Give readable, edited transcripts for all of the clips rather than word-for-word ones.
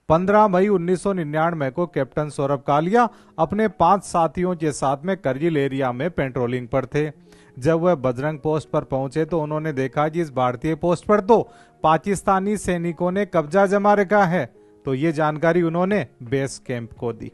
15 मई 1999 को कैप्टन सौरभ कालिया अपने 5 साथियों के साथ में करगिल एरिया में पेट्रोलिंग पर थे। जब वह बजरंग पोस्ट पर पहुंचे तो उन्होंने देखा कि इस भारतीय पोस्ट पर तो पाकिस्तानी सैनिकों ने कब्जा जमा रखा है। तो ये जानकारी उन्होंने बेस कैंप को दी।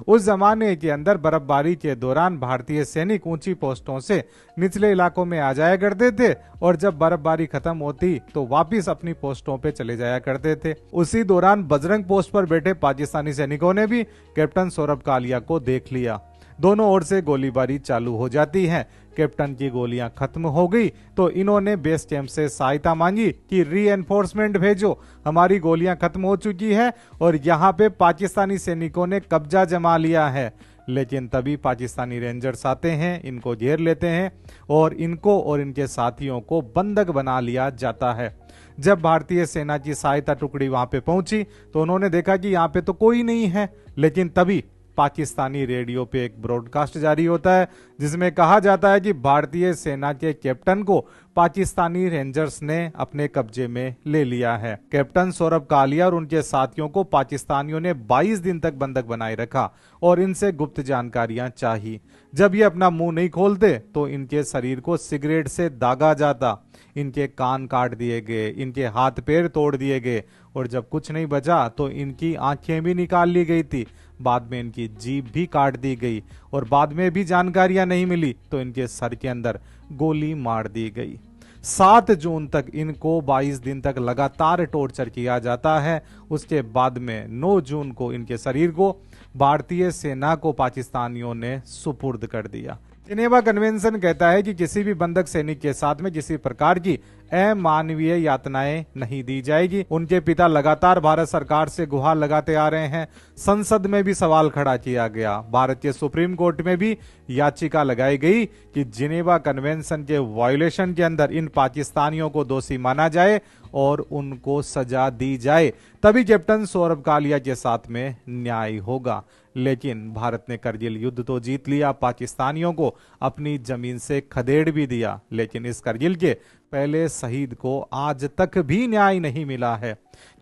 उस जमाने के अंदर बर्फबारी के दौरान भारतीय सैनिक ऊंची पोस्टों से निचले इलाकों में आ जाया करते थे और जब बर्फबारी खत्म होती तो वापस अपनी पोस्टों पे चले जाया करते थे। उसी दौरान बजरंग पोस्ट पर बैठे पाकिस्तानी सैनिकों ने भी कैप्टन सौरभ कालिया को देख लिया। दोनों ओर से गोलीबारी चालू हो जाती है। कैप्टन की गोलियां खत्म हो गई तो इन्होंने बेस कैंप से सहायता मांगी कि रीएनफोर्समेंट भेजो, हमारी गोलियां खत्म हो चुकी है और यहाँ पे पाकिस्तानी सैनिकों ने कब्जा जमा लिया है। लेकिन तभी पाकिस्तानी रेंजर्स आते हैं, इनको घेर लेते हैं और इनको और इनके साथियों को बंधक बना लिया जाता है। जब भारतीय सेना की सहायता टुकड़ी वहां पे पहुंची तो उन्होंने देखा कि यहाँ पे तो कोई नहीं है। लेकिन तभी पाकिस्तानी रेडियो पे एक ब्रॉडकास्ट जारी होता है जिसमें कहा जाता है कि भारतीय सेना के कैप्टन को पाकिस्तानी रेंजर्स ने अपने कब्जे में ले लिया है। कैप्टन सौरभ कालिया और उनके साथियों को पाकिस्तानियों ने 22 दिन तक बंधक बनाए रखा और इनसे गुप्त जानकारियां चाही। जब ये अपना मुंह नहीं खोलते तो इनके शरीर को सिगरेट से दागा जाता, इनके कान काट दिए गए, इनके हाथ पैर तोड़ दिए गए और जब कुछ नहीं बचा तो इनकी आंखें भी निकाल ली गई थी। बाद में इनकी जीभ भी काट दी गई और बाद में भी जानकारियां नहीं मिली तो इनके सर के अंदर गोली मार दी गई। 7 जून तक इनको 22 दिन तक लगातार टॉर्चर किया जाता है। उसके बाद में 9 जून को इनके शरीर को भारतीय सेना को पाकिस्तानियों ने सुपुर्द कर दिया। जिनेवा कन्वेंशन कहता है कि किसी भी बंधक सैनिक के साथ में किसी प्रकार की अमानवीय यातनाएं नहीं दी जाएगी। उनके पिता लगातार भारत सरकार से गुहार लगाते आ रहे हैं। संसद में भी सवाल खड़ा किया गया। भारत के सुप्रीम कोर्ट में भी याचिका लगाई गई कि जिनेवा कन्वेंशन के वायोलेशन के अंदर इन पाकिस्तानियों को दोषी माना जाए और उनको सजा दी जाए, तभी कैप्टन सौरभ कालिया के साथ में न्याय होगा। लेकिन भारत ने करगिल युद्ध तो जीत लिया, पाकिस्तानियों को अपनी जमीन से खदेड़ भी दिया, लेकिन इस करगिल के पहले शहीद को आज तक भी न्याय नहीं मिला है,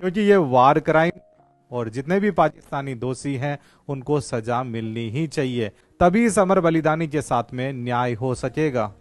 क्योंकि ये वार क्राइम और जितने भी पाकिस्तानी दोषी हैं उनको सजा मिलनी ही चाहिए। तभी इस अमर बलिदानी के साथ में न्याय हो सकेगा।